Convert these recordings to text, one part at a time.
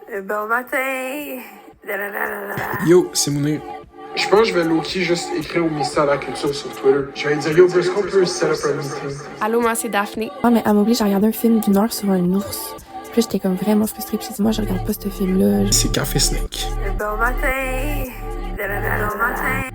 Bon matin! Yo, c'est Mounir. Je pense que je vais low-key juste écrire au ministère de la Culture sur Twitter. Je vais dire, yo, est-ce qu'on peut set up un meeting? Allô, moi, c'est Daphné. Ouais, mais elle m'oblige à regarder un film d'1 heure sur un ours. Puis j'étais comme vraiment frustrée. Puis j'ai dit, moi, je regarde pas ce film-là. C'est Café Snake. Bon matin! Bon matin!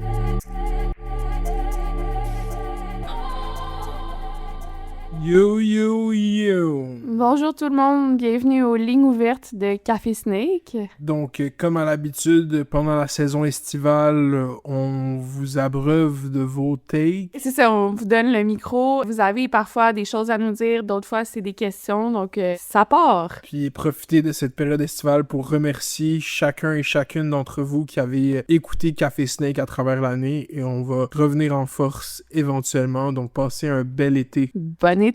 Yo, yo, yo! Bonjour tout le monde, bienvenue aux lignes ouvertes de Café Snake. Donc, comme à l'habitude, pendant la saison estivale, on vous abreuve de vos takes. C'est ça, on vous donne le micro. Vous avez parfois des choses à nous dire, d'autres fois c'est des questions, donc ça part. Puis profitez de cette période estivale pour remercier chacun et chacune d'entre vous qui avez écouté Café Snake à travers l'année. Et on va revenir en force éventuellement, donc passez un bel été. Bon été!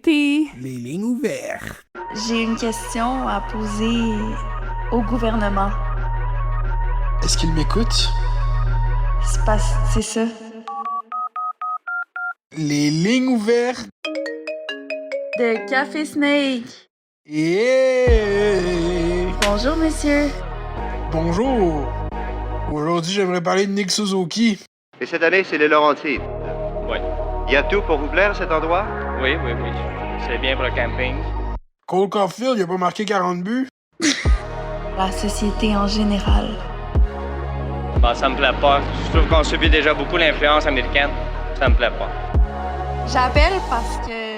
Les lignes ouvertes! J'ai une question à poser au gouvernement. Est-ce qu'il m'écoute? C'est ça. Les lignes ouvertes! De Café Snake. Yeah! Bonjour, monsieur. Bonjour! Aujourd'hui, j'aimerais parler de Nick Suzuki. Et cette année, c'est les Laurentides. Oui. Il y a tout pour vous plaire, cet endroit? Oui. C'est bien pour le camping. Cole Caulfield, il a pas marqué 40 buts? La société en général. Bon, ça me plaît pas. Je trouve qu'on subit déjà beaucoup l'influence américaine. Ça me plaît pas. J'appelle parce que...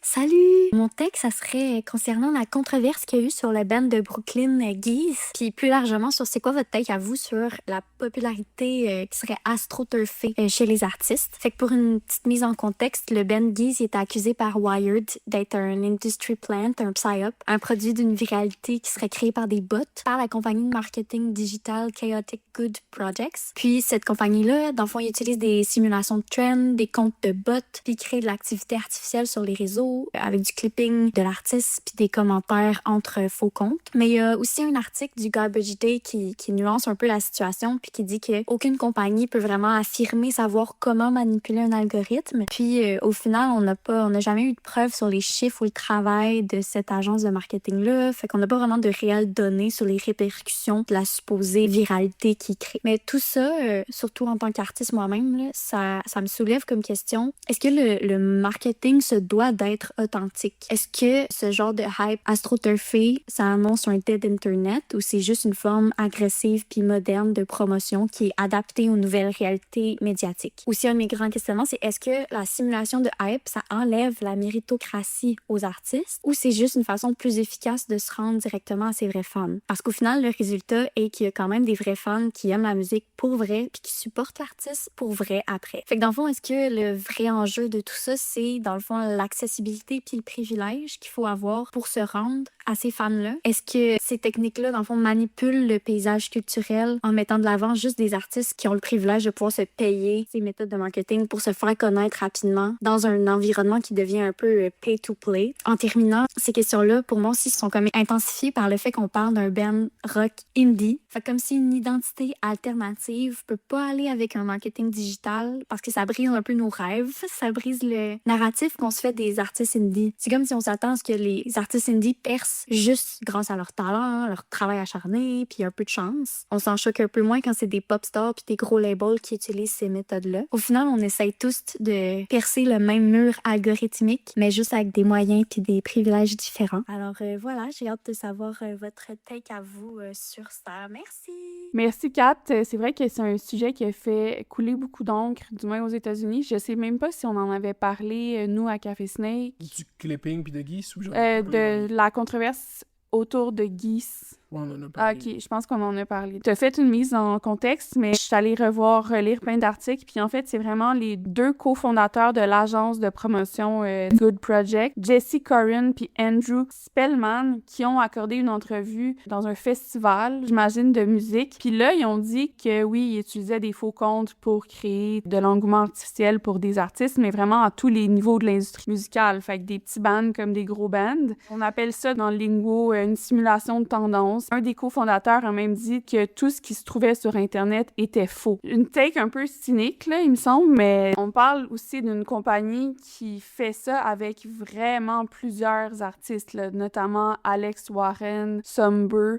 Salut! Mon texte, ça serait concernant la controverse qu'il y a eu sur le band de Brooklyn, Geese, puis plus largement sur c'est quoi votre take à vous sur la popularité qui serait astroturfée chez les artistes. Fait que pour une petite mise en contexte, le band Geese est accusé par Wired d'être un industry plant, un psyop, un produit d'une viralité qui serait créé par des bots par la compagnie de marketing digital Chaotic Good Projects. Puis cette compagnie-là, dans le fond, ils utilisent des simulations de trends, des comptes de bots, puis créent de l'activité artificielle sur les réseaux avec du clipping de l'artiste puis des commentaires entre faux comptes. Mais il y a aussi un article du Garbage Day qui nuance un peu la situation puis qui dit qu'aucune compagnie peut vraiment affirmer savoir comment manipuler un algorithme. Puis au final, on n'a jamais eu de preuves sur les chiffres ou le travail de cette agence de marketing-là. Fait qu'on n'a pas vraiment de réelles données sur les répercussions de la supposée viralité qu'ils créent. Mais tout ça, surtout en tant qu'artiste moi-même, là, ça me soulève comme question. Est-ce que le marketing se doit d'être authentique? Est-ce que ce genre de hype astroturfé, ça annonce un dead internet ou c'est juste une forme agressive puis moderne de promotion qui est adaptée aux nouvelles réalités médiatiques? Aussi, un de mes grands questionnements, c'est est-ce que la simulation de hype, ça enlève la méritocratie aux artistes ou c'est juste une façon plus efficace de se rendre directement à ses vrais fans? Parce qu'au final, le résultat est qu'il y a quand même des vrais fans qui aiment la musique pour vrai puis qui supportent l'artiste pour vrai après. Fait que dans le fond, est-ce que le vrai enjeu de tout ça, c'est dans le fond l'accessibilité puis le privilège qu'il faut avoir pour se rendre à ces fans-là? Est-ce que ces techniques-là, dans le fond, manipulent le paysage culturel en mettant de l'avant juste des artistes qui ont le privilège de pouvoir se payer ces méthodes de marketing pour se faire connaître rapidement dans un environnement qui devient un peu pay-to-play? En terminant, ces questions-là, pour moi aussi, sont comme intensifiées par le fait qu'on parle d'un band rock indie. Fait comme si une identité alternative peut pas aller avec un marketing digital parce que ça brise un peu nos rêves, ça brise le narratif qu'on se fait des artistes indie. C'est comme si on s'attend à ce que les artistes indie percent juste grâce à leur talent, leur travail acharné, puis un peu de chance. On s'en choque un peu moins quand c'est des pop stars puis des gros labels qui utilisent ces méthodes-là. Au final, on essaye tous de percer le même mur algorithmique, mais juste avec des moyens puis des privilèges différents. Alors voilà, j'ai hâte de savoir votre take à vous sur ça. Merci! Merci Kat, c'est vrai que c'est un sujet qui a fait couler beaucoup d'encre, du moins aux États-Unis. Je sais même pas si on en avait parlé, nous, à Café Snake. Du clipping puis de Geese ou genre? De la controverse autour de Geese. Ouais, on en a Ah, parlé. ok, je pense qu'on en a parlé. Tu as fait une mise en contexte, mais je suis allée relire plein d'articles. Puis en fait, c'est vraiment les deux cofondateurs de l'agence de promotion Good Project, Jesse Corrin puis Andrew Spellman, qui ont accordé une entrevue dans un festival, j'imagine, de musique. Puis là, ils ont dit que oui, ils utilisaient des faux comptes pour créer de l'engouement artificiel pour des artistes, mais vraiment à tous les niveaux de l'industrie musicale. Fait que des petits bands comme des gros bands. On appelle ça dans le lingo une simulation de tendance. annonce. Un des cofondateurs a même dit que tout ce qui se trouvait sur Internet était faux. Une take un peu cynique, là, il me semble, mais on parle aussi d'une compagnie qui fait ça avec vraiment plusieurs artistes, là, notamment Alex Warren, Sumber.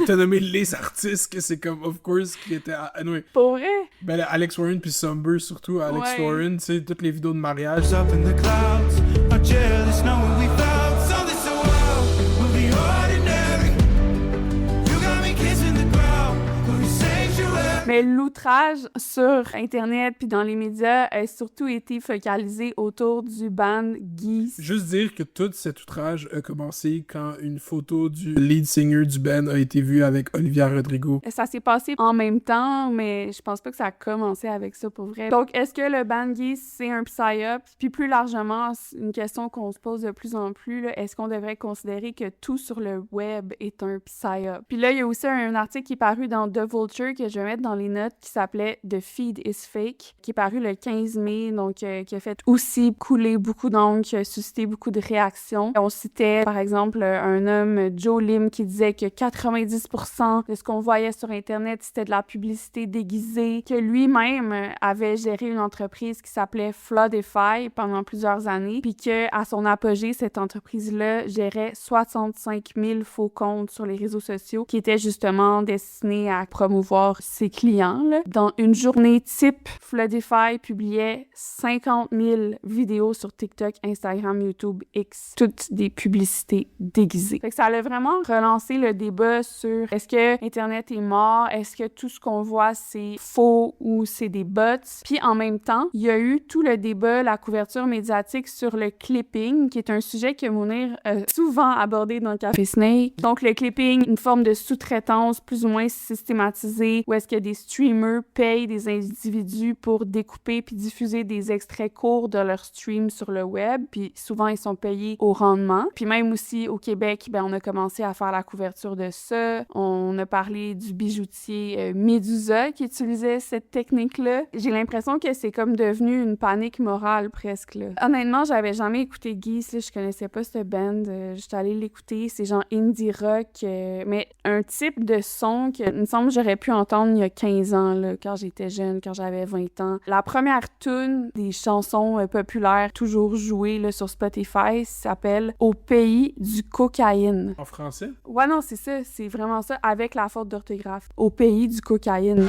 T'as nommé les artistes que c'est comme, of course, qui étaient... Anyway. Pour vrai? Ben, Alex Warren puis Sumber, surtout. Alex Ouais. Warren, tu sais, toutes les vidéos de mariage. Mais l'outrage sur Internet puis dans les médias a surtout été focalisé autour du band Geese. Juste dire que tout cet outrage a commencé quand une photo du lead singer du band a été vue avec Olivia Rodrigo. Ça s'est passé en même temps, mais je pense pas que ça a commencé avec ça pour vrai. Donc, est-ce que le band Geese, c'est un psyop? Puis plus largement, c'est une question qu'on se pose de plus en plus, là, est-ce qu'on devrait considérer que tout sur le web est un psyop? Puis là, il y a aussi un article qui est paru dans The Vulture que je vais mettre dans les notes qui s'appelait The Feed is Fake, qui est paru le 15 mai, donc qui a fait aussi couler beaucoup d'encre, qui a suscité beaucoup de réactions. On citait, par exemple, un homme, Joe Lim, qui disait que 90% de ce qu'on voyait sur Internet, c'était de la publicité déguisée, que lui-même avait géré une entreprise qui s'appelait Floodify pendant plusieurs années, puis que à son apogée, cette entreprise-là gérait 65 000 faux comptes sur les réseaux sociaux qui étaient justement destinés à promouvoir ses clients. Là. Dans une journée type, Floodify publiait 50 000 vidéos sur TikTok, Instagram, YouTube, X, toutes des publicités déguisées. Fait que ça a vraiment relancé le débat sur est-ce que Internet est mort, est-ce que tout ce qu'on voit c'est faux ou c'est des bots. Puis en même temps, il y a eu tout le débat, la couverture médiatique sur le clipping, qui est un sujet que Mounir a souvent abordé dans Café Snake. Donc le clipping, une forme de sous-traitance plus ou moins systématisée, où est-ce que des streamers payent des individus pour découper puis diffuser des extraits courts de leur stream sur le web, puis souvent ils sont payés au rendement. Puis même aussi au Québec, ben on a commencé à faire la couverture de ça. On a parlé du bijoutier Medusa qui utilisait cette technique-là. J'ai l'impression que c'est comme devenu une panique morale presque, là. Honnêtement, j'avais jamais écouté Geese, là, je connaissais pas ce band. J'étais allée l'écouter, c'est genre indie rock, mais un type de son que, il me semble, j'aurais pu entendre il y a 15 ans, là, quand j'étais jeune, quand j'avais 20 ans. La première tune des chansons populaires toujours jouées là, sur Spotify s'appelle « Au pays du cocaïne ». En français? Ouais, non, c'est ça. C'est vraiment ça, avec la faute d'orthographe. « Au pays du cocaïne ».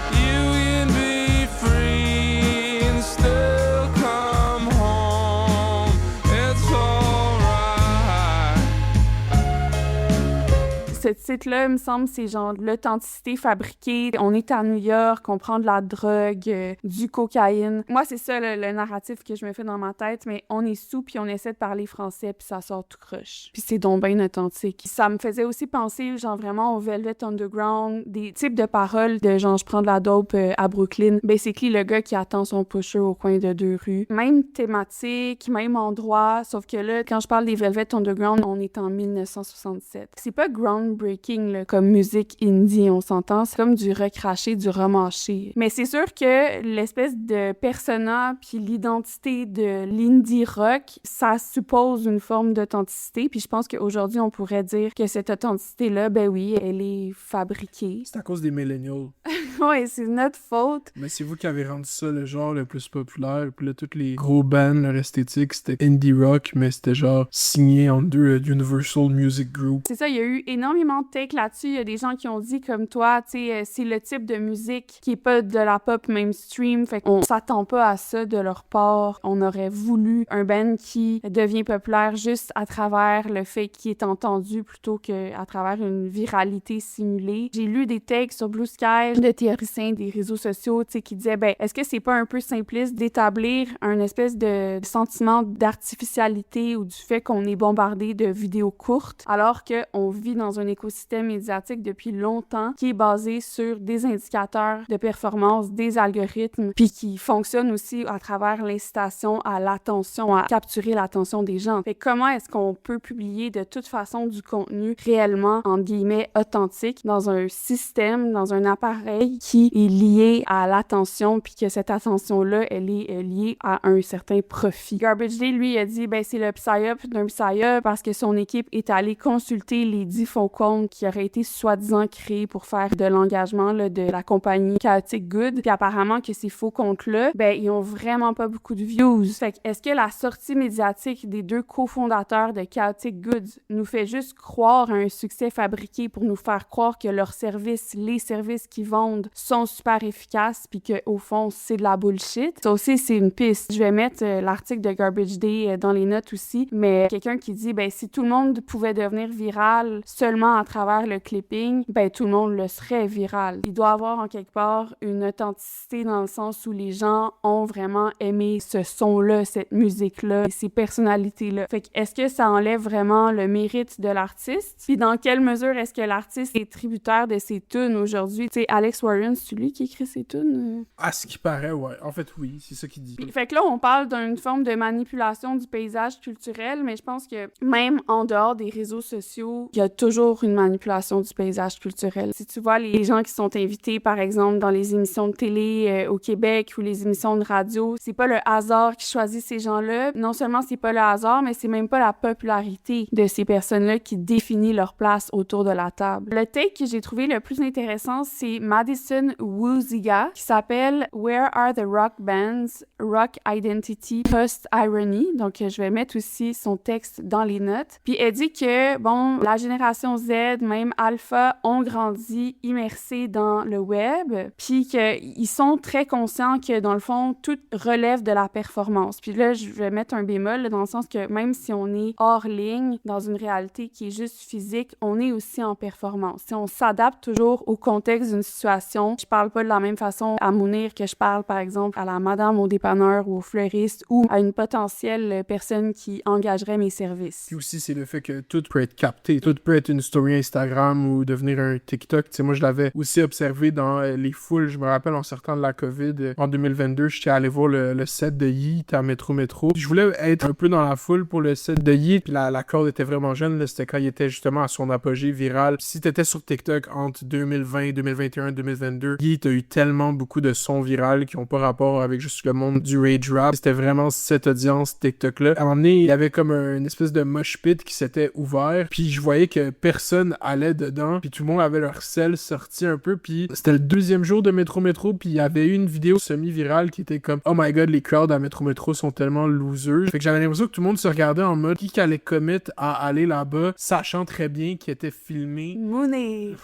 Ce titre-là, il me semble, c'est genre l'authenticité fabriquée. On est à New York, on prend de la drogue, du cocaïne. Moi, c'est ça le narratif que je me fais dans ma tête, mais on est sous puis on essaie de parler français puis ça sort tout croche. Puis c'est donc bien authentique. Ça me faisait aussi penser, genre vraiment au Velvet Underground, des types de paroles de genre je prends de la dope à Brooklyn. Basically, le gars qui attend son pusher au coin de 2 rues. Même thématique, même endroit, sauf que là, quand je parle des Velvet Underground, on est en 1967. C'est pas groundbreaking là, comme musique indie, on s'entend. C'est comme du recraché, du remâché. Mais c'est sûr que l'espèce de persona puis l'identité de l'indie rock, ça suppose une forme d'authenticité. Puis je pense qu'aujourd'hui, on pourrait dire que cette authenticité-là, ben oui, elle est fabriquée. C'est à cause des millennials. Ouais, c'est notre faute. Mais c'est vous qui avez rendu ça le genre le plus populaire. Puis là, tous les gros bands, leur esthétique, c'était indie rock, mais c'était genre signé en deux Universal Music Group. C'est ça, il y a eu énormément de takes là-dessus. Il y a des gens qui ont dit comme toi, tu sais, c'est le type de musique qui est pas de la pop mainstream. Fait qu'on s'attend pas à ça de leur part. On aurait voulu un band qui devient populaire juste à travers le fait qu'il est entendu plutôt qu'à travers une viralité simulée. J'ai lu des takes sur Blue Sky de théoriciens des réseaux sociaux, tu sais, qui disaient, ben, est-ce que c'est pas un peu simpliste d'établir un espèce de sentiment d'artificialité ou du fait qu'on est bombardé de vidéos courtes alors qu'on vit dans un écosystème médiatique depuis longtemps qui est basé sur des indicateurs de performance, des algorithmes, puis qui fonctionne aussi à travers l'incitation à l'attention, à capturer l'attention des gens. Fait comment est-ce qu'on peut publier de toute façon du contenu réellement, entre guillemets, authentique dans un système, dans un appareil qui est lié à l'attention, puis que cette attention-là, elle est liée à un certain profit. Garbage Day, lui, a dit, ben c'est le psyop d'un psyop parce que son équipe est allée consulter les 10 faux compte qui aurait été soi-disant créé pour faire de l'engagement là, de la compagnie Chaotic Good. Puis apparemment que ces faux comptes-là, ben ils ont vraiment pas beaucoup de views. Fait que est-ce que la sortie médiatique des deux cofondateurs de Chaotic Goods nous fait juste croire à un succès fabriqué pour nous faire croire que leurs services, les services qu'ils vendent sont super efficaces puis qu'au fond, c'est de la bullshit? Ça aussi, c'est une piste. Je vais mettre l'article de Garbage Day dans les notes aussi, mais quelqu'un qui dit, ben si tout le monde pouvait devenir viral seulement à travers le clipping, ben tout le monde le serait viral. Il doit avoir en quelque part une authenticité dans le sens où les gens ont vraiment aimé ce son-là, cette musique-là, ces personnalités-là. Fait que est-ce que ça enlève vraiment le mérite de l'artiste? Puis dans quelle mesure est-ce que l'artiste est tributaire de ses tunes aujourd'hui? Tu sais, Alex Warren, c'est lui qui écrit ses tunes? À ce qui paraît, ouais. En fait, oui, c'est ça qu'il dit. Puis, fait que là, on parle d'une forme de manipulation du paysage culturel, mais je pense que même en dehors des réseaux sociaux, il y a toujours une manipulation du paysage culturel. Si tu vois les gens qui sont invités, par exemple, dans les émissions de télé au Québec ou les émissions de radio, c'est pas le hasard qui choisit ces gens-là. Non seulement c'est pas le hasard, mais c'est même pas la popularité de ces personnes-là qui définit leur place autour de la table. Le take que j'ai trouvé le plus intéressant, c'est Madison Wuziga, qui s'appelle Where are the rock bands? Rock Identity Post-Irony. Donc, je vais mettre aussi son texte dans les notes. Puis elle dit que, bon, la génération Z, même Alpha, ont grandi immersés dans le web, puis qu'ils sont très conscients que, dans le fond, tout relève de la performance. Puis là, je vais mettre un bémol, là, dans le sens que même si on est hors ligne, dans une réalité qui est juste physique, on est aussi en performance. Si on s'adapte toujours au contexte d'une situation. Je parle pas de la même façon à Mounir que je parle, par exemple, à la madame au dépanneur ou au fleuriste ou à une potentielle personne qui engagerait mes services. Puis aussi, c'est le fait que tout peut être capté. Tout peut être une story Instagram ou devenir un TikTok. Tu sais, moi, je l'avais aussi observé dans les foules. Je me rappelle, en sortant de la COVID, en 2022, j'étais allé voir le set de Yeet à Métro. Je voulais être un peu dans la foule pour le set de Yeet, puis la corde était vraiment jeune. Là, c'était quand il était justement à son apogée viral. Si t'étais sur TikTok entre 2020, 2021, 2022, Yeet a eu tellement beaucoup de sons virals qui ont pas rapport avec juste le monde du rage rap. C'était vraiment cette audience TikTok-là. À un moment donné, il y avait comme une espèce de mosh pit qui s'était ouvert, puis je voyais que personne allait dedans, puis tout le monde avait leur sel sorti un peu, puis c'était le deuxième jour de Métro, puis il y avait eu une vidéo semi-virale qui était comme « Oh my god, les crowds à Métro sont tellement losers ». Fait que j'avais l'impression que tout le monde se regardait en mode qui allait commit à aller là-bas, sachant très bien qu'il était filmé. Mounir!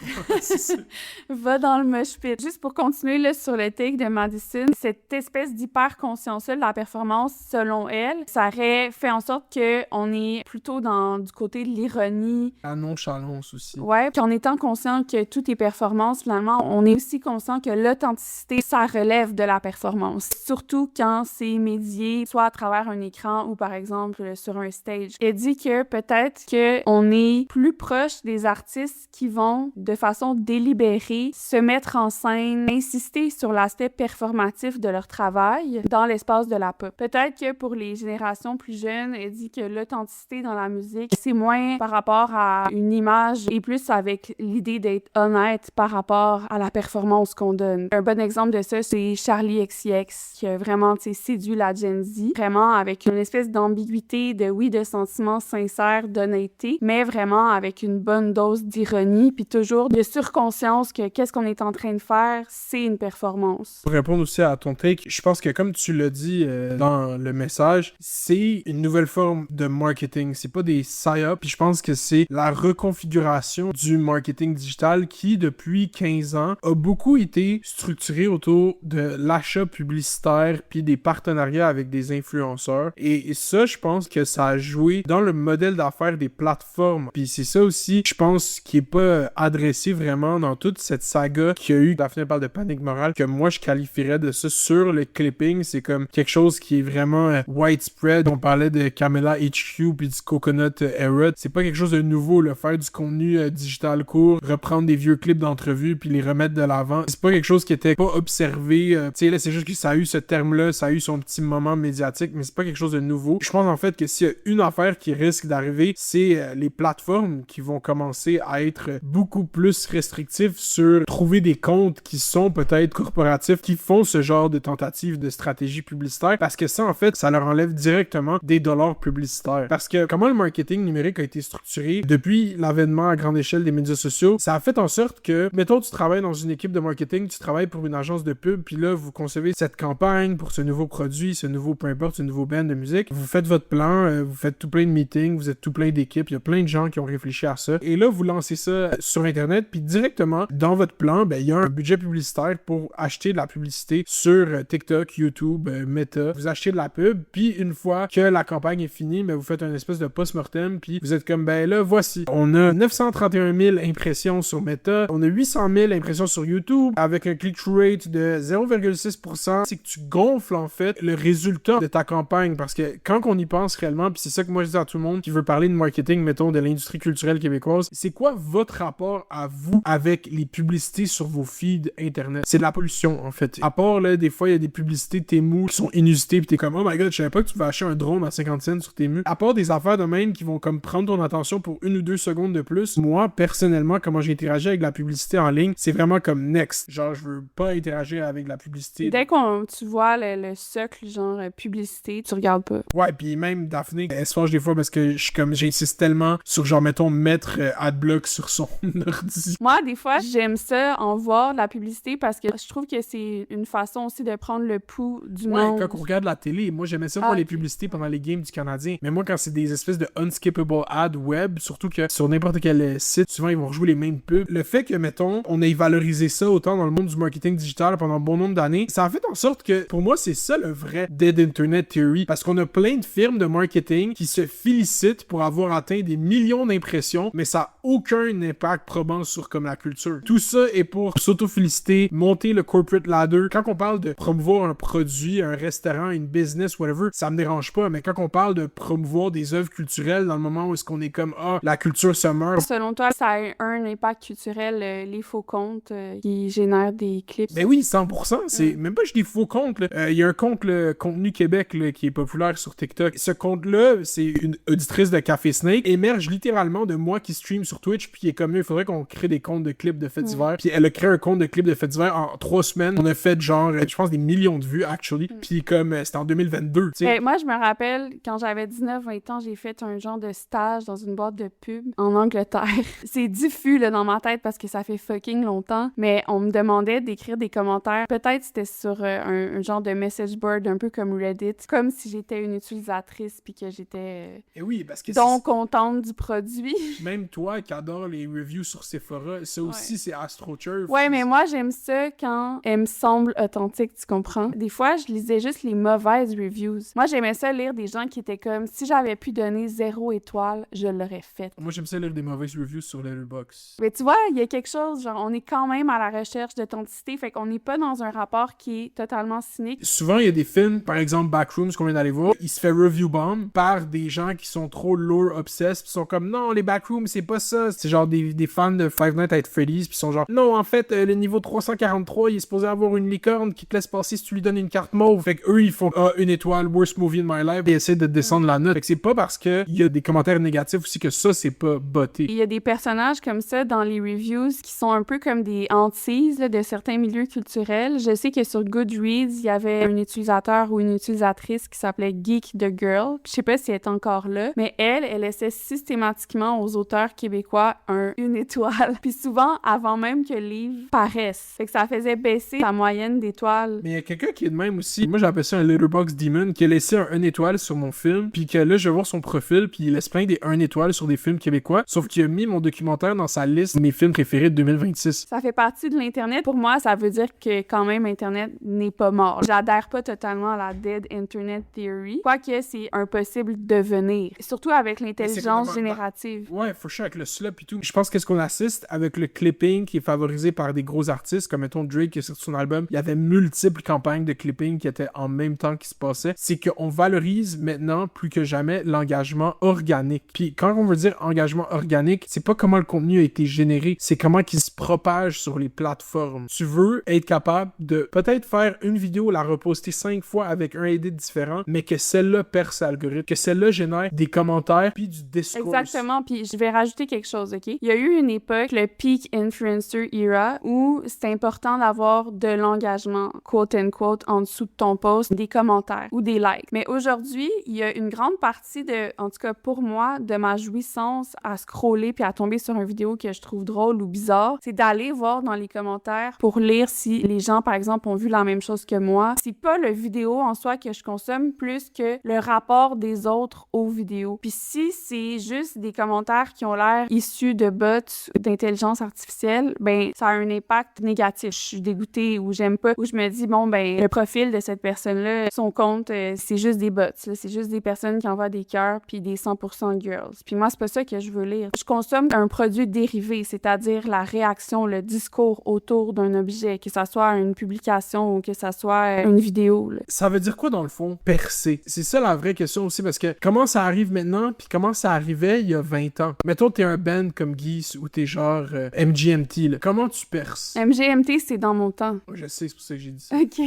Va dans le mosh pit. Juste pour continuer là, sur le take de Madison, cette espèce d'hyper-conscience-là de la performance, selon elle, ça aurait fait en sorte qu'on est plutôt du côté de l'ironie. La nonchalance aussi. Ouais, puis en étant conscient que tout est performance, finalement, on est aussi conscient que l'authenticité, ça relève de la performance. Surtout quand c'est médié, soit à travers un écran ou par exemple sur un stage. Elle dit que peut-être qu'on est plus proche des artistes qui vont, de façon délibérée, se mettre en scène, insister sur l'aspect performatif de leur travail dans l'espace de la pop. Peut-être que pour les générations plus jeunes, elle dit que l'authenticité dans la musique, c'est moins par rapport à une image et plus avec l'idée d'être honnête par rapport à la performance qu'on donne. Un bon exemple de ça, c'est Charli XCX qui a vraiment séduit la Gen Z, vraiment avec une espèce d'ambiguïté, de sentiments sincères, d'honnêteté, mais vraiment avec une bonne dose d'ironie, puis toujours de surconscience que qu'est-ce qu'on est en train de faire, c'est une performance. Pour répondre aussi à ton take, je pense que comme tu l'as dit dans le message, c'est une nouvelle forme de marketing. C'est pas des psy-up, puis je pense que c'est la reconfiguration du marketing digital qui, depuis 15 ans, a beaucoup été structuré autour de l'achat publicitaire puis des partenariats avec des influenceurs. Et ça, je pense que ça a joué dans le modèle d'affaires des plateformes. Puis c'est ça aussi, je pense, qui est pas adressé vraiment dans toute cette saga qu'il y a eu. Daphné parle de panique morale, que moi, je qualifierais de ça sur le clipping. C'est comme quelque chose qui est vraiment widespread. On parlait de Camela HQ puis du Coconut Era. C'est pas quelque chose de nouveau, le faire du contenu digital court, reprendre des vieux clips d'entrevue puis les remettre de l'avant. C'est pas quelque chose qui était pas observé. Tu sais, là, c'est juste que ça a eu ce terme-là, ça a eu son petit moment médiatique, mais c'est pas quelque chose de nouveau. Je pense en fait que s'il y a une affaire qui risque d'arriver, c'est les plateformes qui vont commencer à être beaucoup plus restrictives sur trouver des comptes qui sont peut-être corporatifs, qui font ce genre de tentatives de stratégie publicitaire, parce que ça, en fait, ça leur enlève directement des dollars publicitaires. Parce que comment le marketing numérique a été structuré depuis l'avènement l'avènement à grande échelle des médias sociaux, ça a fait en sorte que, mettons, tu travailles dans une équipe de marketing, tu travailles pour une agence de pub, puis là, vous concevez cette campagne pour ce nouveau produit, ce nouveau, peu importe, ce nouveau band de musique. Vous faites votre plan, vous faites tout plein de meetings, vous êtes tout plein d'équipes, il y a plein de gens qui ont réfléchi à ça. Et là, vous lancez ça sur Internet, puis directement, dans votre plan, il y a un budget publicitaire pour acheter de la publicité sur TikTok, YouTube, Meta. Vous achetez de la pub, puis une fois que la campagne est finie, vous faites un espèce de post-mortem, puis vous êtes comme, là, voici. On a 931 000 impressions sur Meta, on a 800 000 impressions sur YouTube, avec un click-through rate de 0,6%. C'est que tu gonfles, en fait, le résultat de ta campagne, parce que quand on y pense réellement, puis c'est ça que moi je dis à tout le monde qui veut parler de marketing, mettons, de l'industrie culturelle québécoise, c'est quoi votre rapport à vous avec les publicités sur vos feeds Internet? C'est de la pollution, en fait. À part, là, des fois, il y a des publicités Temu qui sont inusitées, pis t'es comme, oh my god, je savais pas que tu pouvais acheter un drone à 50 cents sur Temu. À part des affaires de même qui vont comme prendre ton attention pour 1 ou 2 secondes de plus, moi, personnellement, comment j'ai interagi avec la publicité en ligne, c'est vraiment comme next. Genre, je veux pas interagir avec la publicité. Dès que tu vois le socle, genre publicité, tu regardes pas. Ouais, puis même Daphné, elle se fâche des fois parce que je suis comme, j'insiste tellement sur genre, mettons, mettre Adblock sur son ordi. Moi, des fois, j'aime ça en voir la publicité parce que je trouve que c'est une façon aussi de prendre le pouls du monde. Ouais, quand on regarde la télé, moi j'aimais ça voir les publicités pendant les games du Canadien. Mais moi, quand c'est des espèces de unskippable ads web, surtout que sur n'importe quel site, souvent ils vont rejouer les mêmes pubs. Le fait que, mettons, on ait valorisé ça autant dans le monde du marketing digital pendant un bon nombre d'années, ça a fait en sorte que, pour moi, c'est ça le vrai Dead Internet Theory. Parce qu'on a plein de firmes de marketing qui se félicitent pour avoir atteint des millions d'impressions, mais ça n'a aucun impact probant sur comme la culture. Tout ça est pour s'auto-féliciter, monter le corporate ladder. Quand on parle de promouvoir un produit, un restaurant, une business, whatever, ça me dérange pas. Mais quand on parle de promouvoir des œuvres culturelles dans le moment où est-ce qu'on est comme, la culture se meurt. Selon toi, ça a un impact culturel, les faux comptes qui génèrent des clips? Ben oui, 100%. C'est même pas juste des faux comptes. Il y a un compte, le Contenu Québec, là, qui est populaire sur TikTok. Ce compte-là, c'est une auditrice de Café Snake, émerge littéralement de moi qui stream sur Twitch, puis qui est comme, il faudrait qu'on crée des comptes de clips de faits divers. Puis elle a créé un compte de clips de faits divers en 3 semaines. On a fait genre, je pense, des millions de vues, actually. Puis comme, c'était en 2022, tu sais. Moi, je me rappelle, quand j'avais 19-20 ans, j'ai fait un genre de stage dans une boîte de pub en Angleterre. C'est diffus, là, dans ma tête, parce que ça fait fucking longtemps, mais on me demandait d'écrire des commentaires. Peut-être c'était sur un genre de message board, un peu comme Reddit, comme si j'étais une utilisatrice, puis que j'étais oui, parce que donc contente du produit. Même toi qui adore les reviews sur Sephora, ça aussi, c'est AstroTurf. Ouais, mais moi, j'aime ça quand elles me semblent authentiques, tu comprends? Des fois, je lisais juste les mauvaises reviews. Moi, j'aimais ça lire des gens qui étaient comme, si j'avais pu donner 0 étoile, je l'aurais fait. Moi, j'aime ça lire des mauvaises reviews sur Letterboxd. Mais tu vois, il y a quelque chose, genre, on est quand même à la recherche d'authenticité, fait qu'on n'est pas dans un rapport qui est totalement cynique. Souvent, il y a des films, par exemple Backrooms, qu'on vient d'aller voir, il se fait review bomb par des gens qui sont trop lore obsessed, pis sont comme, non, les Backrooms, c'est pas ça. C'est genre des fans de Five Nights at Freddy's, pis sont genre, non, en fait, le niveau 343, il est supposé avoir une licorne qui te laisse passer si tu lui donnes une carte mauve. Fait que eux, ils font, une étoile, worst movie in my life, et essaient de descendre la note. Fait que c'est pas parce que il y a des commentaires négatifs aussi que ça, c'est pas botté. Il y a des personnages comme ça dans les reviews qui sont un peu comme des hantises là, de certains milieux culturels. Je sais que sur Goodreads, il y avait un utilisateur ou une utilisatrice qui s'appelait Geek the Girl. Je sais pas si elle est encore là, mais elle laissait systématiquement aux auteurs québécois une étoile. Puis souvent, avant même que le livre paraisse. Fait que ça faisait baisser la moyenne d'étoiles. Mais il y a quelqu'un qui est de même aussi. Moi, j'appelle ça un Letterboxd Demon, qui a laissé un 1 étoile sur mon film, puis que là, je vais voir son profil, puis il laisse plein des 1 étoile sur des films québécois, sauf qu'il a mis mon documentaire dans sa liste de mes films préférés de 2026. Ça fait partie de l'Internet. Pour moi, ça veut dire que quand même, Internet n'est pas mort. J'adhère pas totalement à la Dead Internet Theory, quoique c'est un possible devenir, surtout avec l'intelligence générative. Ouais, for sure, avec le slop et tout. Je pense qu'est-ce qu'on assiste avec le clipping qui est favorisé par des gros artistes, comme mettons Drake qui a sorti son album, il y avait multiples campagnes de clipping qui étaient en même temps qui se passaient. C'est qu'on valorise maintenant plus que jamais l'engagement organique. Puis quand on veut dire engagement organique, c'est pas comment le contenu a été généré, c'est comment il se propage sur les plateformes. Tu veux être capable de peut-être faire une vidéo, la reposter 5 fois avec un edit différent, mais que celle-là perce l'algorithme, que celle-là génère des commentaires puis du discours. Exactement, puis je vais rajouter quelque chose, OK? Il y a eu une époque, le peak influencer era, où c'est important d'avoir de l'engagement, quote-unquote, en dessous de ton post, des commentaires ou des likes. Mais aujourd'hui, il y a une grande partie de, en tout cas pour moi, de ma jouissance à scroller scroller puis à tomber sur une vidéo que je trouve drôle ou bizarre, c'est d'aller voir dans les commentaires pour lire si les gens, par exemple, ont vu la même chose que moi. C'est pas le vidéo en soi que je consomme plus que le rapport des autres aux vidéos. Puis si c'est juste des commentaires qui ont l'air issus de bots d'intelligence artificielle, ben ça a un impact négatif. Je suis dégoûtée ou j'aime pas, ou je me dis, bon, ben le profil de cette personne-là, son compte, c'est juste des bots, là. C'est juste des personnes qui envoient des cœurs puis des 100% girls. Puis moi, c'est pas ça que je veux lire. Je consomme un produit dérivé, c'est-à-dire la réaction, le discours autour d'un objet, que ça soit une publication ou que ça soit une vidéo, là. Ça veut dire quoi, dans le fond, percer? C'est ça la vraie question aussi, parce que comment ça arrive maintenant, puis comment ça arrivait il y a 20 ans? Mettons, t'es un band comme Geese ou t'es genre MGMT, là. Comment tu perces? MGMT, c'est dans mon temps. Je sais, c'est pour ça que j'ai dit ça. OK.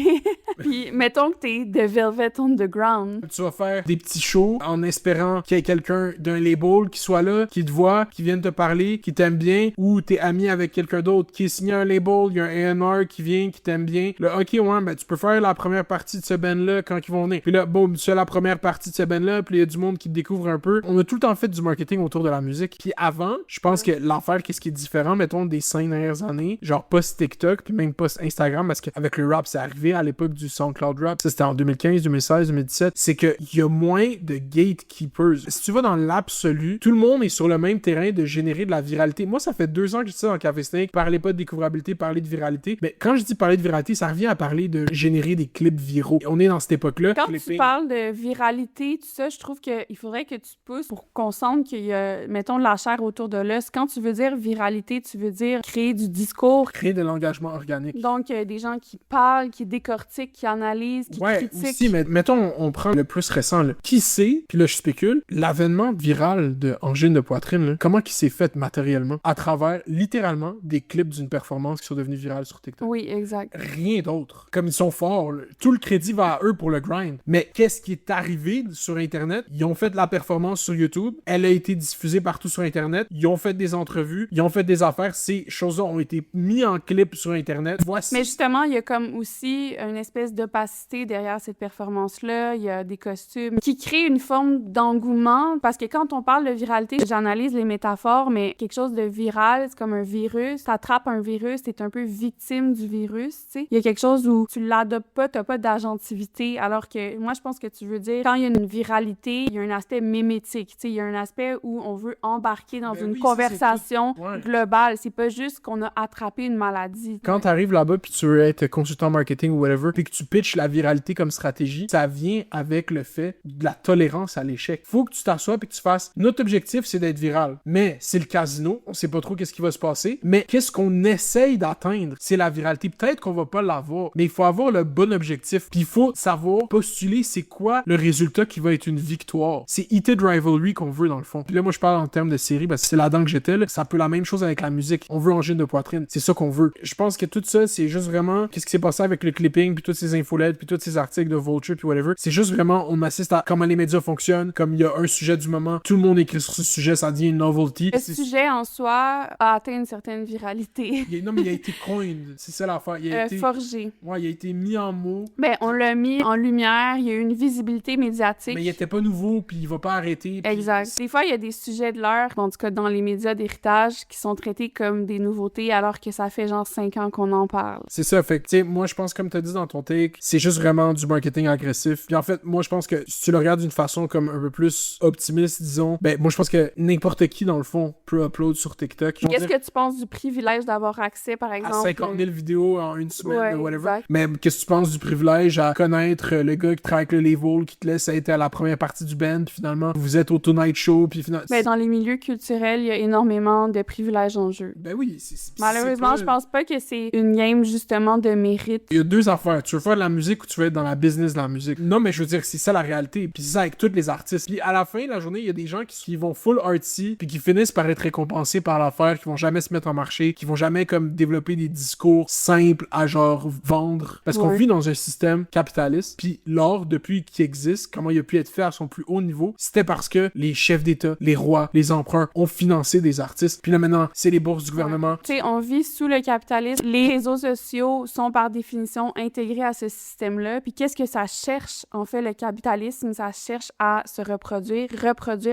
Puis, mettons que t'es The Velvet Underground. Tu vas faire des petits shows en espérant qu'il y ait quelqu'un d'un label qui soit là, qui te voit, qui vienne te parler, qui t'aime bien, ou t'es ami avec quelqu'un d'autre qui est signé à un label, il y a un A&R qui vient, qui t'aime bien. Là, OK, ouais, ben tu peux faire la première partie de ce band-là quand ils vont venir. Puis là, boum, tu fais la première partie de ce band-là, puis il y a du monde qui te découvre un peu. On a tout le temps fait du marketing autour de la musique. Puis avant, je pense que l'affaire, qu'est-ce qui est différent, mettons, des 5 dernières années, genre post-TikTok, puis même post-Instagram, parce qu'avec le rap, c'est arrivé à l'époque du SoundCloud Rap, ça c'était en 2015, 2016, 2017, c'est qu'il y a moins de gatekeepers. Si tu vas dans l'absolu, tout le monde est sur le même terrain de générer de la viralité. Moi, ça fait 2 ans que je dis ça dans Café Snake, parlez pas de découvrabilité, parlez de viralité. Mais quand je dis parler de viralité, ça revient à parler de générer des clips viraux. On est dans cette époque-là. Quand tu parles de viralité, tout ça, je trouve qu'il faudrait que tu pousses pour qu'on sente qu'il y a, mettons, de la chair autour de l'os. Quand tu veux dire viralité, tu veux dire créer du discours. Créer de l'engagement organique. Donc, des gens qui parlent, qui décortiquent, qui analysent, qui critiquent. Aussi, mais mettons, on prend le plus récent, là. Qui sait, puis là, je spécule, l'avènement viral de Angine de poitrine, là, comment il s'est fait matériellement? À travers, littéralement, des clips d'une performance qui sont devenus virales sur TikTok. Oui, exact. Rien d'autre. Comme ils sont forts, là, tout le crédit va à eux pour le grind. Mais qu'est-ce qui est arrivé sur Internet? Ils ont fait la performance sur YouTube, elle a été diffusée partout sur Internet, ils ont fait des entrevues, ils ont fait des affaires, ces choses-là ont été mis en clip sur Internet. Voici. Mais justement, il y a comme aussi une espèce d'opacité derrière cette performance-là, il y a des costumes qui créent une forme d'engouement, parce que quand on parle de viralité, j'analyse les métaphores, mais quelque chose de viral, c'est comme un virus, t'attrapes un virus, t'es un peu victime du virus, tu sais. Il y a quelque chose où tu l'adoptes pas, t'as pas d'agentivité, alors que moi, je pense que tu veux dire, quand il y a une viralité, il y a un aspect mémétique, tu sais, il y a un aspect où on veut embarquer dans une conversation globale, c'est pas juste qu'on a attrapé une maladie. Quand t'arrives là-bas puis tu veux être consultant marketing ou whatever, puis que tu pitches la viralité comme stratégie, ça vient avec le fait de la tolérance à l'échec. Faut que tu t'assoies puis que tu fasses, notre objectif, c'est d'être viral. Mais c'est le casino, on sait pas trop qu'est-ce qui va se passer, mais qu'est-ce qu'on essaye d'atteindre? C'est la viralité. Peut-être qu'on va pas l'avoir, mais il faut avoir le bon objectif. Puis il faut savoir postuler c'est quoi le résultat qui va être une victoire. C'est Heated Rivalry qu'on veut dans le fond. Puis là, moi, je parle en termes de série, parce que c'est là-dedans que j'étais, là. Ça peut la même chose avec la musique. On veut Angine de poitrine. C'est ça qu'on veut. Je pense que tout ça, c'est juste vraiment qu'est-ce qui s'est passé avec le clipping, puis toutes ces infolettes, puis tous ces articles de Vulture, puis whatever. C'est juste vraiment, on assiste à comment les médias fonctionnent, comme il y a un sujet du moment, tout le monde écrit sur ce sujet, ça devient une novelty. Le sujet en soi a atteint une certaine viralité. Non, mais il a été coined. C'est ça l'affaire. Il a été forgé. Ouais, il a été mis en mots. Ben, on l'a mis en lumière, il y a eu une visibilité médiatique. Mais il était pas nouveau, puis il va pas arrêter. Puis... Exact. Des fois, il y a des sujets de l'heure, en tout cas dans les médias d'héritage, qui sont traités comme des nouveautés, alors que ça fait genre 5 ans qu'on en parle. C'est ça, fait que, tu sais, moi, je pense, comme t'as dit dans ton take, c'est juste vraiment du marketing agressif. Puis en fait, moi, je pense que si tu le regardes d'une façon comme un peu plus optimiste, disons, ben, moi, je pense que n'importe qui, dans le fond, peut upload sur TikTok. Qu'est-ce que tu penses du privilège d'avoir accès, par exemple... À 50 000 vidéos en une semaine, ouais, whatever. Exact. Mais qu'est-ce que tu penses du privilège à connaître le gars qui travaille avec le label, qui te laisse être à la première partie du band, puis finalement, vous êtes au Tonight Show, puis finalement... Ben, dans les milieux culturels, il y a énormément de privilèges en jeu. Ben oui, malheureusement, pas... je pense pas que c'est une game, justement, de mérite. Il y a 2 affaires. Tu veux faire de la musique ou tu veux être dans la business de la musique? Non, mais je veux dire, c'est ça la réalité. Puis c'est ça avec tous les artistes. Puis à la fin de la journée, il y a des gens qui vont full artsy, puis qui finissent par être récompensés par l'affaire, qui vont jamais se mettre en marché, qui vont jamais comme développer des discours simples à genre vendre. Parce qu'on vit dans un système capitaliste. Puis l'art, depuis qu'il existe, comment il a pu être fait à son plus haut niveau, c'était parce que les chefs d'État, les rois, les empereurs ont financé des artistes. Puis là maintenant, c'est les bourses du gouvernement. Tu sais, on vit sous le capitalisme. Les réseaux sociaux sont par définition intégrés à ce système-là. Puis qu'est-ce que ça cherche? En fait, le capitalisme, ça cherche à se reproduire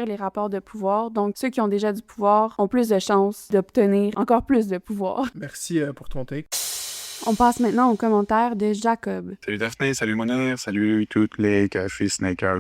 les rapports de pouvoir. Donc, ceux qui ont déjà du pouvoir ont plus de chances d'obtenir encore plus de pouvoir. Merci pour ton take. On passe maintenant aux commentaires de Jacob. Salut Daphné, salut Monère, salut toutes les cafés snakers.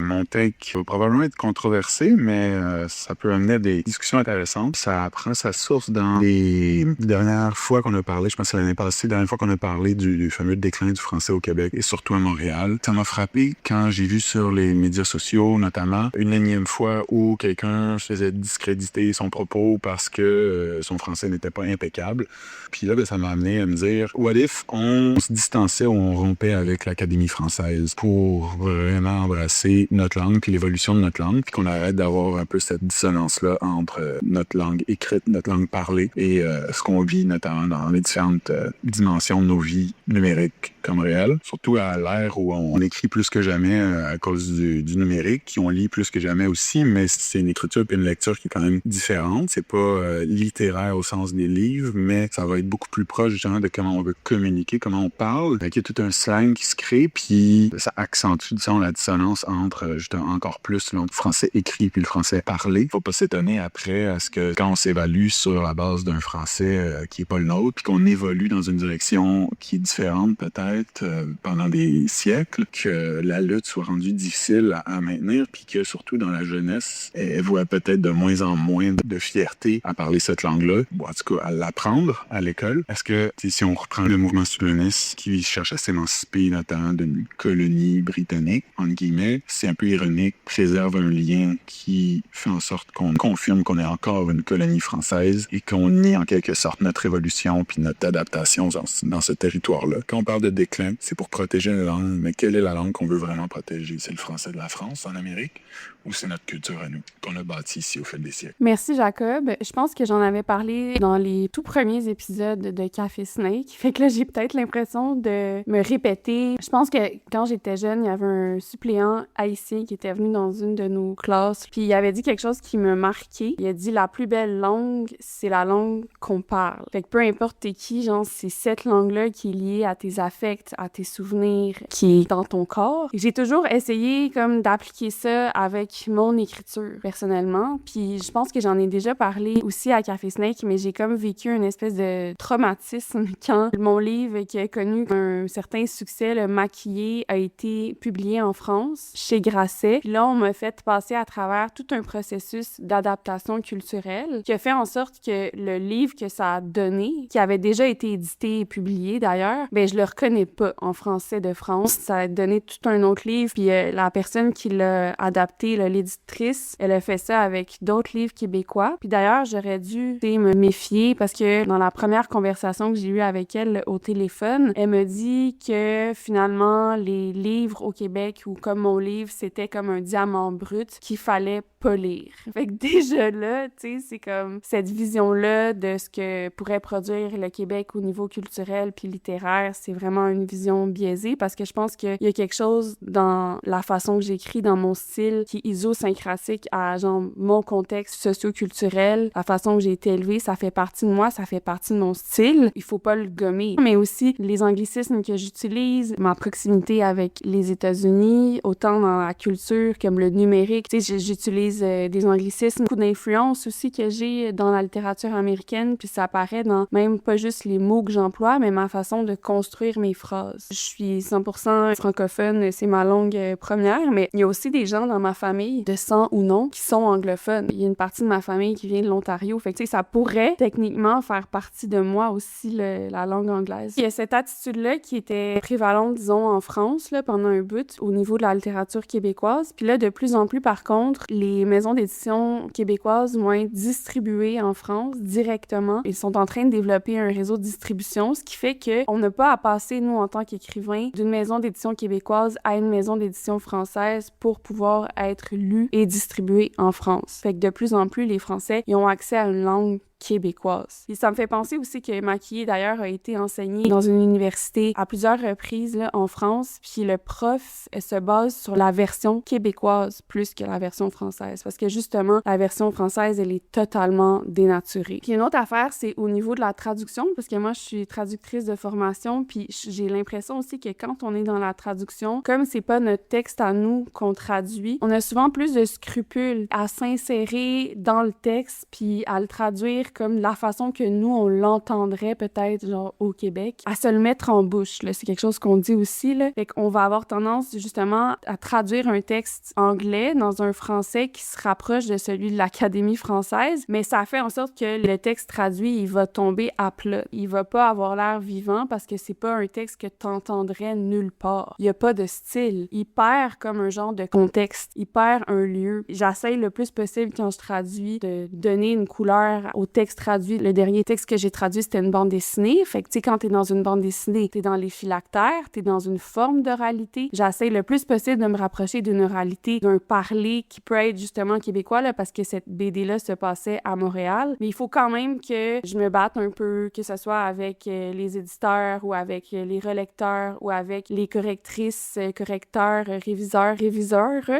Mon take va probablement être controversé, mais ça peut amener à des discussions intéressantes. Ça prend sa source dans les dernières fois qu'on a parlé, je pense que c'est l'année passée, la dernière fois qu'on a parlé du fameux déclin du français au Québec et surtout à Montréal. Ça m'a frappé quand j'ai vu sur les médias sociaux, notamment, une énième fois où quelqu'un faisait discréditer son propos parce que son français n'était pas impeccable. Puis là, ça m'a amené à me dire what if on se distançait ou on rompait avec l'Académie française pour vraiment embrasser notre langue puis l'évolution de notre langue, puis qu'on arrête d'avoir un peu cette dissonance-là entre notre langue écrite, notre langue parlée et ce qu'on vit notamment dans les différentes dimensions de nos vies numériques comme réelles. Surtout à l'ère où on écrit plus que jamais à cause du numérique, on lit plus que jamais aussi, mais c'est une écriture et une lecture qui est quand même différente. C'est pas littéraire au sens des livres, mais ça va être beaucoup plus proche genre, de comment on veut communiquer, comment on parle. Il y a tout un slang qui se crée, puis ça accentue disons, la dissonance entre justement encore plus le français écrit puis le français parlé. Faut pas s'étonner après à ce que quand on s'évalue sur la base d'un français qui est pas le nôtre, puis qu'on évolue dans une direction qui est différente peut-être pendant des siècles, que la lutte soit rendue difficile à maintenir, puis que surtout dans la jeunesse, elle voit peut-être de moins en moins de fierté à parler cette langue-là, ou en tout cas à l'apprendre à l'école. Est-ce que si on reprend le mouvement souverainiste qui cherche à s'émanciper notamment d'une colonie britannique, entre guillemets, c'est un peu ironique, préserve un lien qui fait en sorte qu'on confirme qu'on est encore une colonie française et qu'on nie en quelque sorte notre évolution puis notre adaptation dans ce territoire-là. Quand on parle de déclin, c'est pour protéger la langue, mais quelle est la langue qu'on veut vraiment protéger? C'est le français de la France en Amérique ou c'est notre culture à nous qu'on a bâtie ici au fil des siècles? Merci Jacob. Je pense que j'en avais parlé dans les tout premiers épisodes de Café Snake. Fait que là, j'ai peut-être l'impression de me répéter. Je pense que quand j'étais jeune, il y avait un suppléant haïtien qui était venu dans une de nos classes. Puis il avait dit quelque chose qui me marquait. Il a dit « La plus belle langue, c'est la langue qu'on parle. » Fait que peu importe t'es qui, genre, c'est cette langue-là qui est liée à tes affects, à tes souvenirs, qui est dans ton corps. Et j'ai toujours essayé comme d'appliquer ça avec mon écriture, personnellement. Puis je pense que j'en ai déjà parlé aussi à Café Snake, mais j'ai comme vécu une espèce de traumatisme quand mon livre qui a connu un certain succès, Le Maquillé, a été publié en France, chez Grasset. Puis là, on m'a fait passer à travers tout un processus d'adaptation culturelle qui a fait en sorte que le livre que ça a donné, qui avait déjà été édité et publié d'ailleurs, ben je le reconnais pas en français de France. Ça a donné tout un autre livre, puis la personne qui l'a adapté, l'éditrice, elle a fait ça avec d'autres livres québécois. Puis d'ailleurs, j'aurais dû me méfier parce que dans la première conversation que j'ai eue avec elle au téléphone, elle me dit que finalement, les livres au Québec, ou comme mon livre, c'était comme un diamant brut qu'il fallait polir. Fait que déjà là, tu sais, c'est comme cette vision-là de ce que pourrait produire le Québec au niveau culturel puis littéraire, c'est vraiment une vision biaisée parce que je pense qu'il y a quelque chose dans la façon que j'écris, dans mon style, qui est isosyncratique à genre mon contexte socio-culturel, la façon que j'ai été élevée, ça fait partie de moi, ça fait partie de mon style. Il faut pas le gommer. Mais aussi les anglicismes que j'utilise, ma proximité avec les États-Unis, autant dans la culture comme le numérique. Tu sais, j'utilise des anglicismes, beaucoup d'influence aussi que j'ai dans la littérature américaine, puis ça apparaît dans même pas juste les mots que j'emploie, mais ma façon de construire mes phrases. Je suis 100% francophone, c'est ma langue première, mais il y a aussi des gens dans ma famille, de sang ou non, qui sont anglophones. Il y a une partie de ma famille qui vient de l'Ontario, fait que tu sais, ça pourrait techniquement faire partie de moi aussi, la langue anglaise. Il y a cette attitude-là qui était prévalente, disons, en France, là, pendant un bout, au niveau de la littérature québécoise, puis là, de plus en plus, par contre, les maisons d'édition québécoises vont être distribuées en France directement. Ils sont en train de développer un réseau de distribution, ce qui fait qu'on n'a pas à passer, nous, en tant qu'écrivains, d'une maison d'édition québécoise à une maison d'édition française pour pouvoir être lus et distribués en France. Fait que de plus en plus, les Français, ils ont accès à une langue québécoise. Et ça me fait penser aussi que maquiller, d'ailleurs, a été enseigné dans une université à plusieurs reprises là, en France, puis le prof se base sur la version québécoise plus que la version française, parce que justement, la version française, elle est totalement dénaturée. Puis une autre affaire, c'est au niveau de la traduction, parce que moi, je suis traductrice de formation, puis j'ai l'impression aussi que quand on est dans la traduction, comme c'est pas notre texte à nous qu'on traduit, on a souvent plus de scrupules à s'insérer dans le texte, puis à le traduire comme la façon que nous, on l'entendrait peut-être, genre, au Québec, à se le mettre en bouche, là. C'est quelque chose qu'on dit aussi, là. Fait qu'on va avoir tendance, justement, à traduire un texte anglais dans un français qui se rapproche de celui de l'Académie française, mais ça fait en sorte que le texte traduit, il va tomber à plat. Il va pas avoir l'air vivant parce que c'est pas un texte que t'entendrais nulle part. Il y a pas de style. Il perd comme un genre de contexte. Il perd un lieu. J'essaye le plus possible quand je traduis de donner une couleur au texte traduit. Le dernier texte que j'ai traduit, c'était une bande dessinée. Fait que, tu sais, quand t'es dans une bande dessinée, t'es dans les phylactères, t'es dans une forme d'oralité. J'essaye le plus possible de me rapprocher d'une oralité, d'un parler qui peut être justement québécois, là, parce que cette BD-là se passait à Montréal. Mais il faut quand même que je me batte un peu, que ce soit avec les éditeurs ou avec les relecteurs ou avec les correctrices, correcteurs, réviseurs.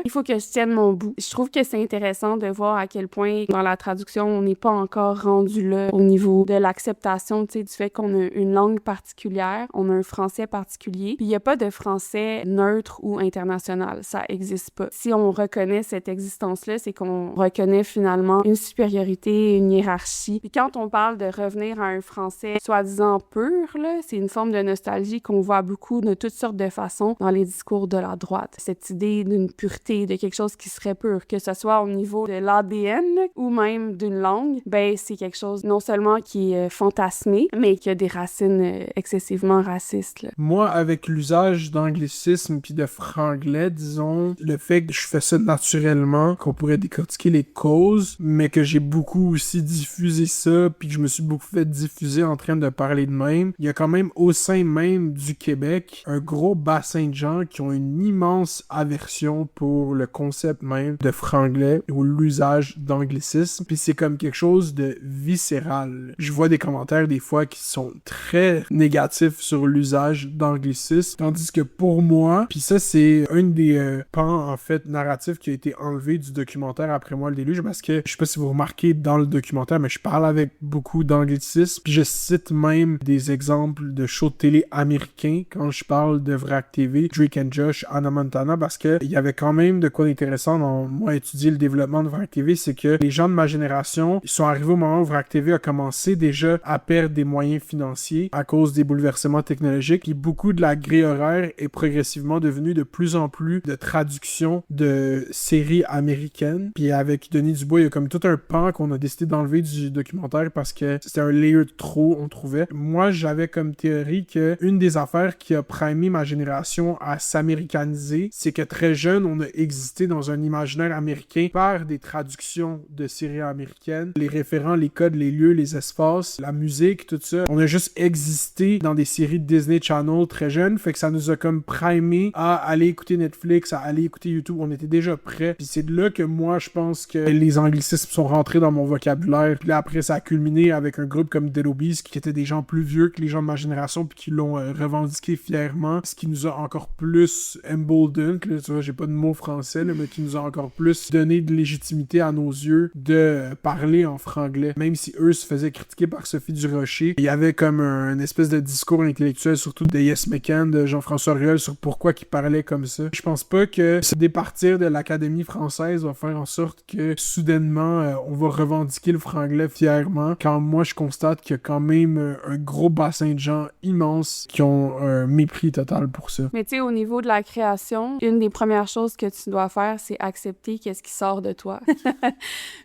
Il faut que je tienne mon bout. Je trouve que c'est intéressant de voir à quel point dans la traduction, on n'est pas encore rendu là au niveau de l'acceptation, tu sais, du fait qu'on a une langue particulière, on a un français particulier. Puis il n'y a pas de français neutre ou international. Ça existe pas. Si on reconnaît cette existence-là, c'est qu'on reconnaît finalement une supériorité, une hiérarchie. Puis quand on parle de revenir à un français soi-disant pur, là, c'est une forme de nostalgie qu'on voit beaucoup de toutes sortes de façons dans les discours de la droite. Cette idée d'une pureté, de quelque chose qui serait pur, que ce soit au niveau de l'ADN ou même d'une langue, ben c'est quelque chose non seulement qui est fantasmé, mais qui a des racines excessivement racistes, là. Moi, avec l'usage d'anglicisme puis de franglais, disons, le fait que je fais ça naturellement, qu'on pourrait décortiquer les causes, mais que j'ai beaucoup aussi diffusé ça, puis que je me suis beaucoup fait diffuser en train de parler de même, il y a quand même au sein même du Québec un gros bassin de gens qui ont une immense aversion pour le concept même de franglais ou l'usage d'anglicisme, puis c'est comme quelque chose de viscéral. Je vois des commentaires des fois qui sont très négatifs sur l'usage d'anglicisme, tandis que pour moi, puis ça c'est un des pans en fait narratifs qui a été enlevé du documentaire après moi le déluge, parce que je sais pas si vous remarquez dans le documentaire, mais je parle avec beaucoup d'anglicisme, puis je cite même des exemples de shows de télé américains quand je parle de Vrac TV, Drake and Josh, Hannah Montana, parce que il y avait quand même de quoi d'intéressant dans moi étudier le développement de Vrac TV, c'est que les gens de ma génération, ils sont arrivés au moment où Vrac TV a commencé déjà à perdre des moyens financiers à cause des bouleversements technologiques, puis beaucoup de la grille horaire est progressivement devenue de plus en plus de traduction de séries américaines, puis avec Denis Dubois, il y a comme tout un pan qu'on a décidé d'enlever du documentaire parce que c'était un layer de trop, on trouvait. Moi, j'avais comme théorie que une des affaires qui a primé ma génération à s'américaniser, c'est que très jeune, on a existé dans un imaginaire américain par des traductions de séries américaines, les référents, les codes, les lieux, les espaces, la musique, tout ça. On a juste existé dans des séries de Disney Channel très jeunes, fait que ça nous a comme primé à aller écouter Netflix, à aller écouter YouTube. On était déjà prêts. Puis c'est de là que moi, je pense que les anglicismes sont rentrés dans mon vocabulaire. Puis là, après, ça a culminé avec un groupe comme Dead Obies, qui étaient des gens plus vieux que les gens de ma génération, puis qui l'ont revendiqué fièrement, ce qui nous a encore plus emboldened, là, tu vois, j'ai pas de mot français, là, mais qui nous a encore plus donné de légitimité à nos yeux de parler en franglais. Même si eux se faisaient critiquer par Sophie Durocher, il y avait comme un espèce de discours intellectuel, surtout de Yes McCann, de Jean-François Ruel, sur pourquoi ils parlaient comme ça. Je pense pas que se départir de l'Académie française va faire en sorte que soudainement on va revendiquer le franglais fièrement, quand moi je constate qu'il y a quand même un gros bassin de gens immenses qui ont un mépris total pour ça. Mais tu sais, au niveau de la création, une des premières choses que tu dois faire, c'est accepter qu'est-ce qui sort de toi.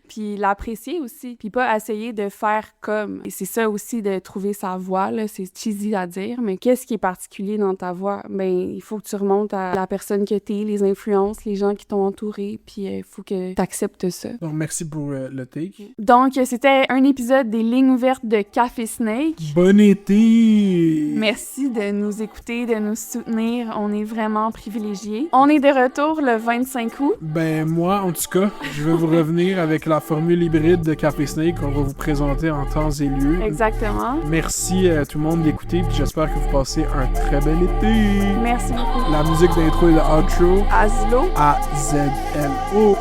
Puis l'apprécier aussi, puis pas essayer de faire comme. Et c'est ça aussi de trouver sa voix, là, c'est cheesy à dire, mais qu'est-ce qui est particulier dans ta voix? Ben, il faut que tu remontes à la personne que t'es, les influences, les gens qui t'ont entouré, puis il faut que t'acceptes ça. Donc, merci pour le take. Donc, c'était un épisode des Lignes ouvertes de Café Snake. Bon été! Merci de nous écouter, de nous soutenir. On est vraiment privilégiés. On est de retour le 25 août. Ben, moi, en tout cas, je vais vous revenir avec la formule hybride de Café Snake qu'on va vous présenter en temps et lieu. Exactement. Merci à tout le monde d'écouter, puis j'espère que vous passez un très bel été. Merci beaucoup. La musique d'intro et de outro Aslo. A-Z-L-O.